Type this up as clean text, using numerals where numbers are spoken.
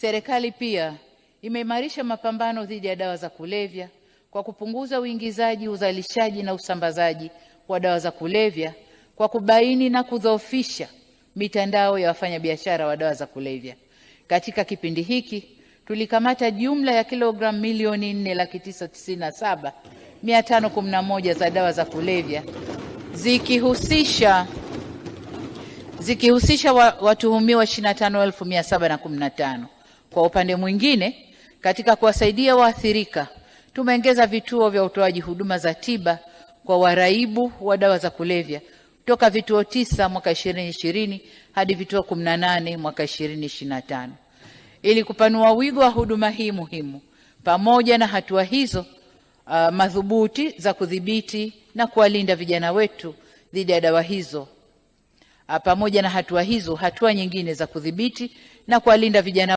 Serikali pia imeimarisha mapambano dhidi ya dawa za kulevya kwa kupunguza uingizaji, uzalishaji na usambazaji wa dawa za kulevya kwa kubaini na kudhoofisha mitandao ya wafanyabiashara wa dawa za kulevya. Katika kipindi hiki tulikamata jumla ya kilogramu milioni 4,997,511 za dawa za kulevya zikihusisha watuhumiwa 25,715. Kwa upande mwingine, katika kuwasaidia waathirika, tumeongeza vituo vya utoaji huduma za tiba kwa waraibu wa dawa za kulevya kutoka vituo 9 mwaka 2020 hadi vituo 18 mwaka 2025. Ili kupanua wigo wa huduma hii muhimu, pamoja na hatua hizo madhubuti za kudhibiti na kuwalinda vijana wetu dhidi ya dawa hizo, hatua nyingine za kudhibiti na kuwalinda vijana